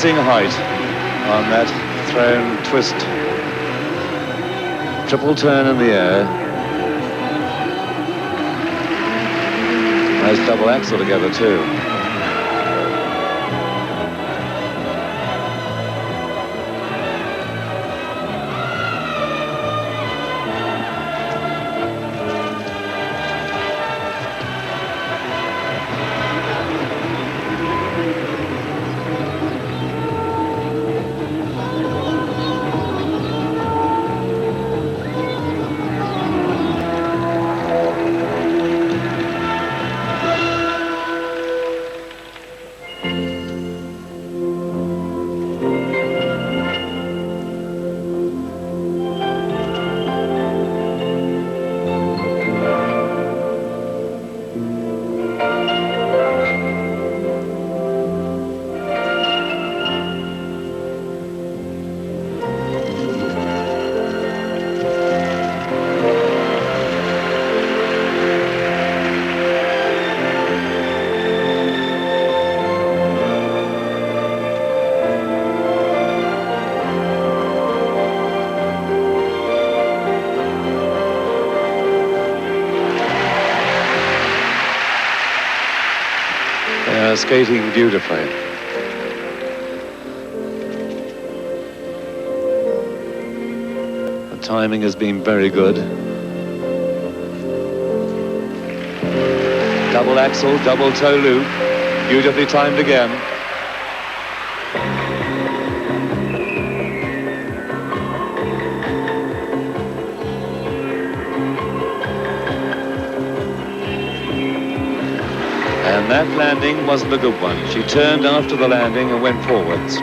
amazing height on that thrown twist. Triple turn in the air. Nice double axel together too. Skating beautifully. The timing has been very good. Double axel, double toe loop, beautifully timed again. And that landing wasn't a good one. She turned after the landing and went forwards.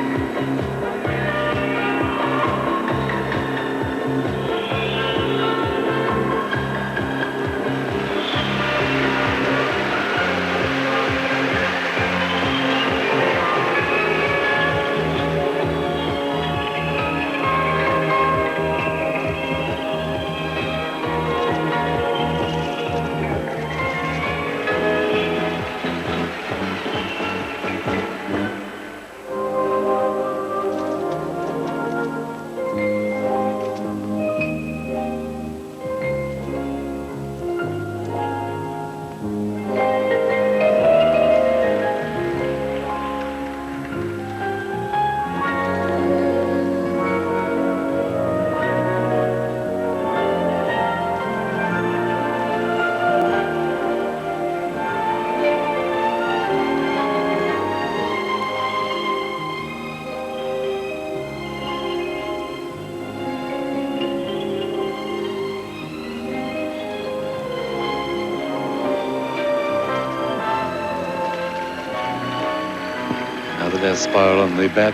Spiral on the back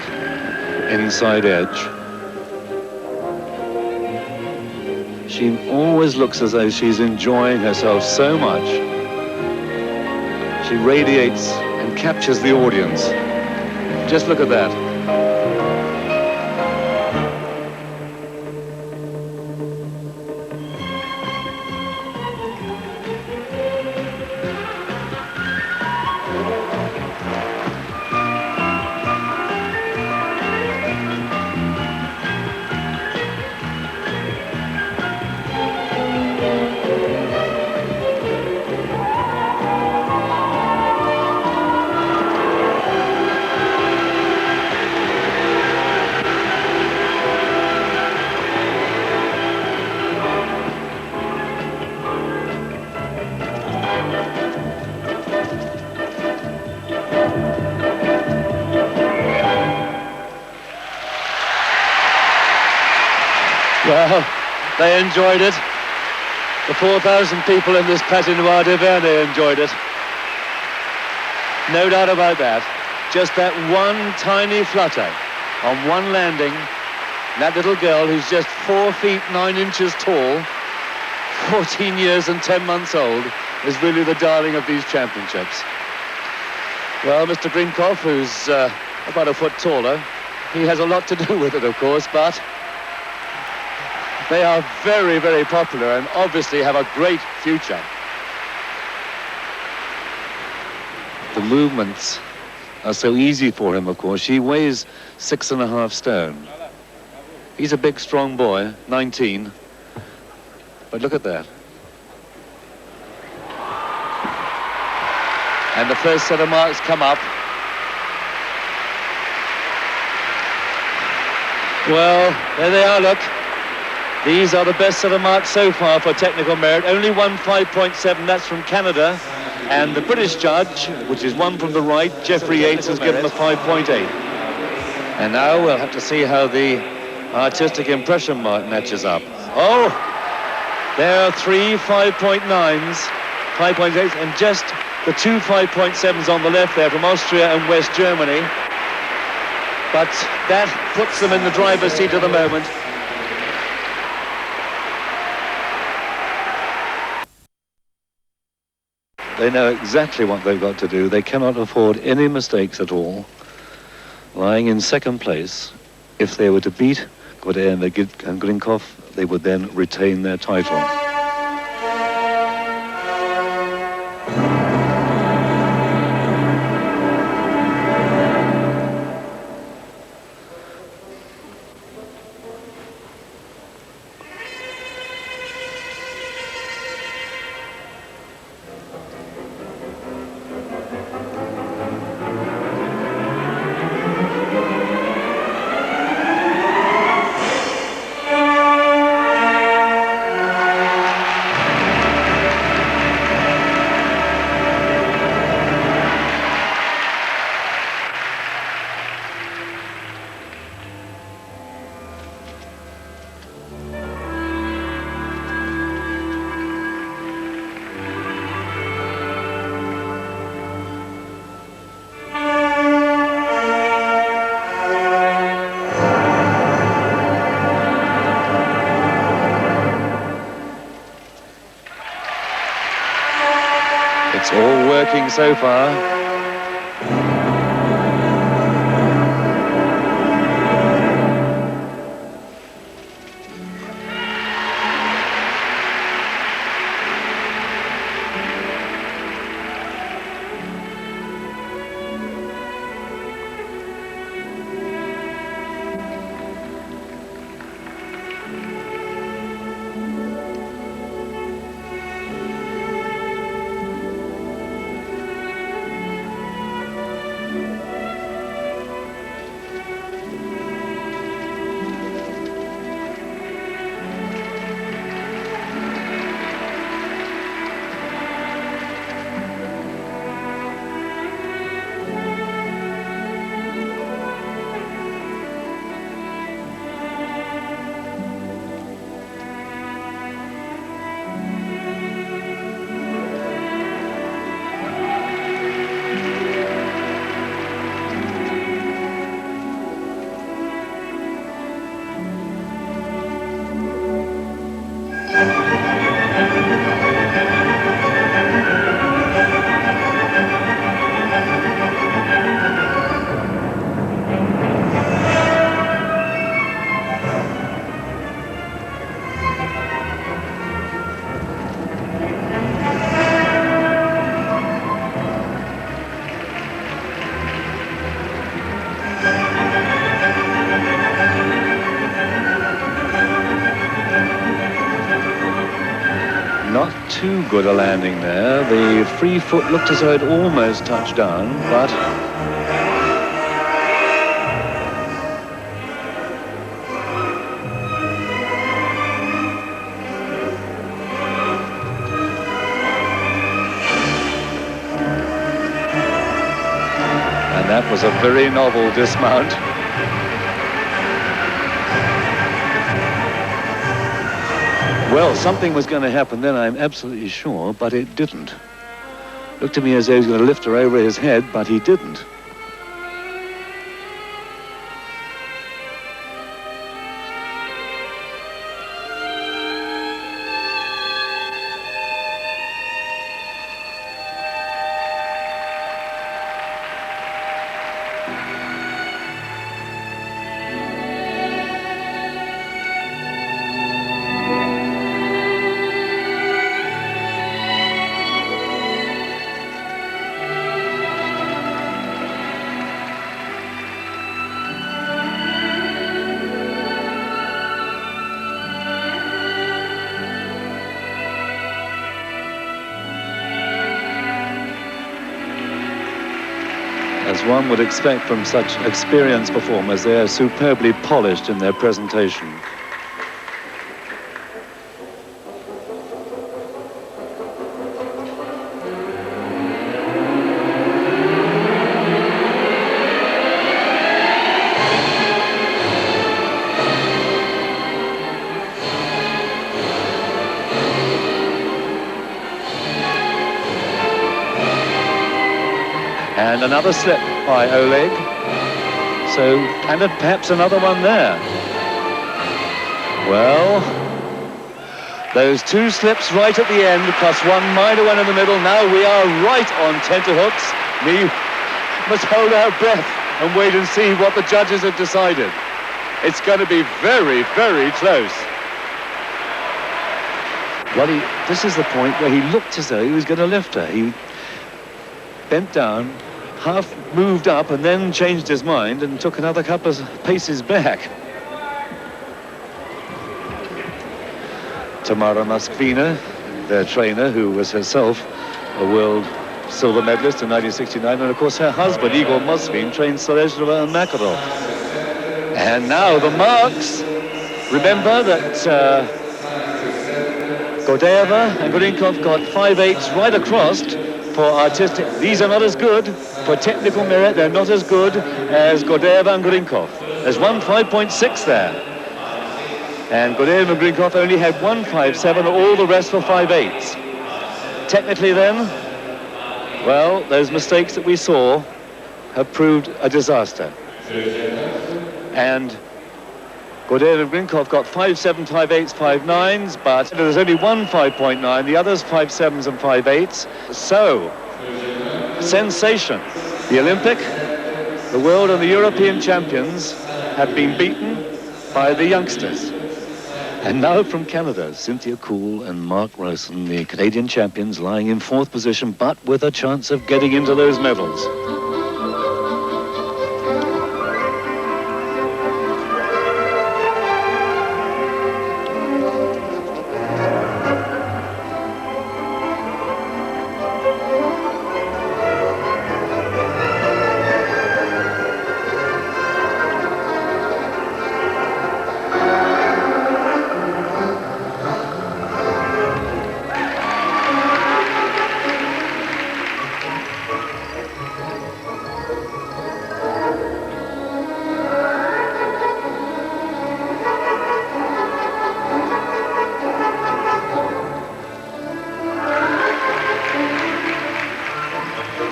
inside edge. She always looks as though she's enjoying herself so much. She radiates and captures the audience. Just look at that. Well, they enjoyed it. The 4,000 people in this patinoire d'Auvergne enjoyed it. No doubt about that. Just that one tiny flutter on one landing. That little girl who's just 4 feet 9 inches tall, 14 years and 10 months old, is really the darling of these championships. Well, Mr. Grinkov, who's about a foot taller, he has a lot to do with it, of course, but they are very, very popular and obviously have a great future. The movements are so easy for him, of course. He weighs 6.5 stone. He's a big, strong boy, 19. But look at that. And the first set of marks come up. Well, there they are, look. These are the best set of marks so far for technical merit. Only one 5.7, that's from Canada. And the British judge, which is one from the right, Jeffrey Yates, has given a 5.8. And now we'll have to see how the artistic impression mark matches up. Oh, there are 3 5.9s, 5.8s, and just the 2 5.7s on the left there from Austria and West Germany. But that puts them in the driver's seat at the moment. They know exactly what they've got to do. They cannot afford any mistakes at all. Lying in second place, if they were to beat Gordeeva and Grinkov, they would then retain their title. It's all working so far. Too good a landing there. The free foot looked as though it almost touched down, but and that was a very novel dismount. Well, something was going to happen then, I'm absolutely sure, but it didn't. Looked to me as though he was going to lift her over his head, but he didn't. As one would expect from such experienced performers, they are superbly polished in their presentation. And another slip by Oleg. So, and perhaps another one there. Well, those two slips right at the end, plus one minor one in the middle. Now we are right on tenterhooks. We must hold our breath and wait and see what the judges have decided. It's going to be very, very close. Well, this is the point where he looked as though he was going to lift her. He bent down, half moved up, and then changed his mind and took another couple of paces back. Tamara Moskvina, their trainer, who was herself a world silver medalist in 1969, and of course her husband, Igor Moskvin, trained Selezhneva and Makarov. And now the marks. Remember that Gordeyeva and Grinkov got 5/8 right across for artistic. These are not as good. For technical merit, they're not as good as Gordeyeva and Grinkov. There's one 5.6 there. And Gordeyeva and Grinkov only had 1.57, all the rest were 5/8. Technically then, well, those mistakes that we saw have proved a disaster. And Gordeyeva and Grinkov got 5.7, 5.8s, 5.9s, but there's only one 5.9, the others 5.7s and 5.8s. So, sensation. The Olympic, the world and the European champions have been beaten by the youngsters. And now from Canada, Cynthia Coull and Mark Rowsom, the Canadian champions, lying in 4th position, but with a chance of getting into those medals.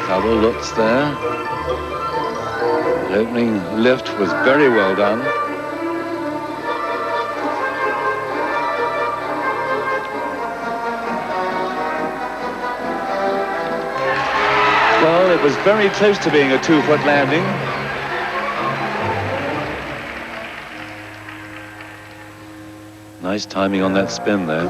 Couple looks there. The opening lift was very well done. Well, it was very close to being a 2-foot landing. Nice timing on that spin there.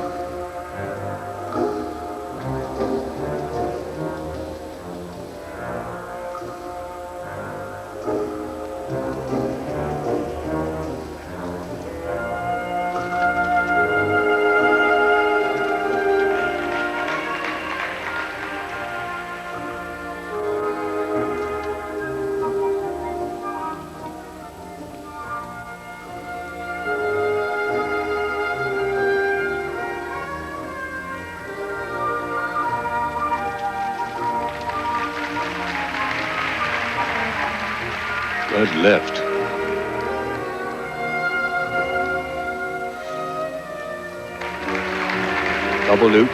Good lift. Double loop.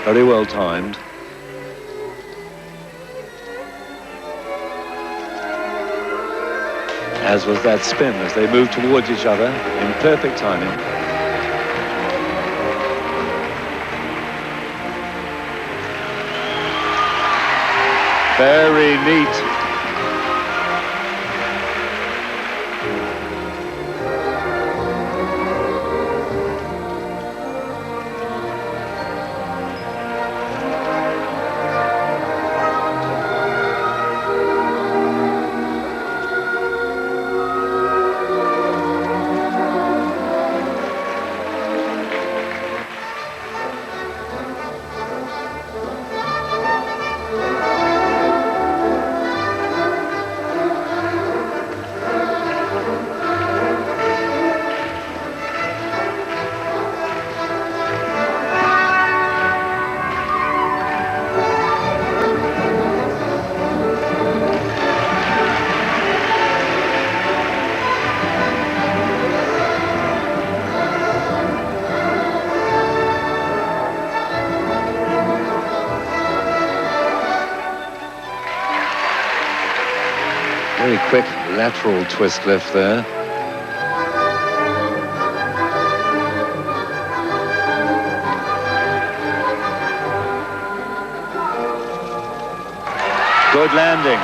Very well timed. As was that spin as they moved towards each other in perfect timing. Very neat. Very quick lateral twist lift there. Good landing.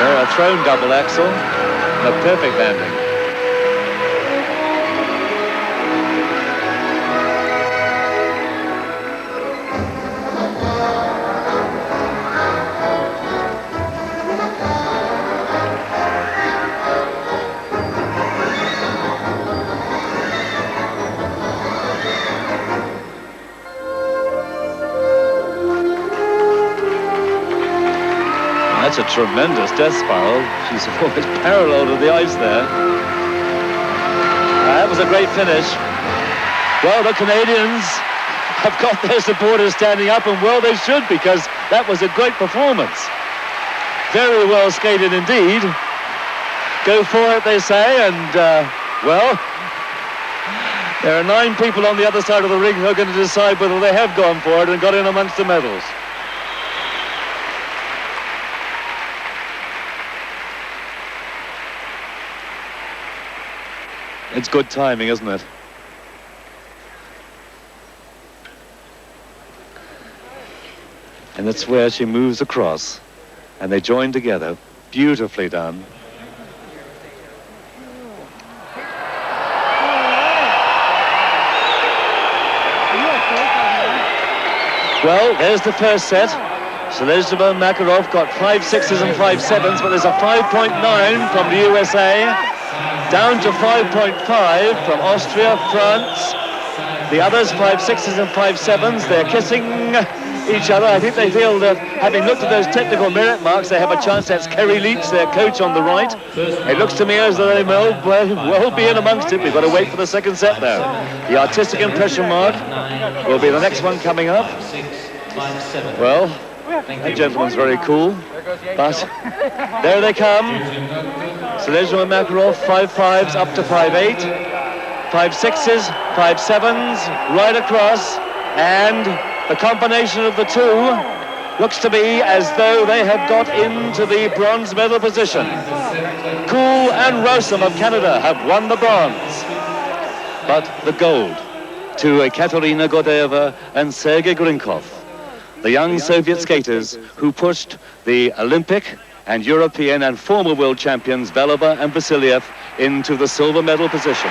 A thrown double axel, a perfect landing. That's a tremendous death spiral. She's almost parallel to the ice there. That was a great finish. Well, the Canadians have got their supporters standing up, and well, they should, because that was a great performance. Very well skated indeed. Go for it, they say, and, well, there are 9 people on the other side of the ring who are going to decide whether they have gone for it and got in amongst the medals. It's good timing, isn't it? And that's where she moves across. And they join together. Beautifully done. Well, there's the first set. Selezheva and Makarov got 5 6s and 5 7s, but there's a 5.9 from the USA. Down to 5.5 from Austria, France. The others 5 6s and 5 7s. They're kissing each other. I think they feel that, having looked at those technical merit marks, they have a chance. That's Kerry Leach, their coach, on the right. It looks to me as though they will well be in amongst it. We've got to wait for the second set now. The artistic impression mark will be the next one coming up. Well, that gentleman's very cool, but there they come. Selezheva and Makarov, 5 5s up to 5 8, 5 6s, 5 7s, right across, and the combination of the two looks to be as though they have got into the bronze medal position. Coull and Rowsom of Canada have won the bronze, but the gold to Ekaterina Gordeyeva and Sergei Grinkov, the young Soviet skaters who pushed the Olympic and European and former world champions Valova and Vasilyev into the silver medal position.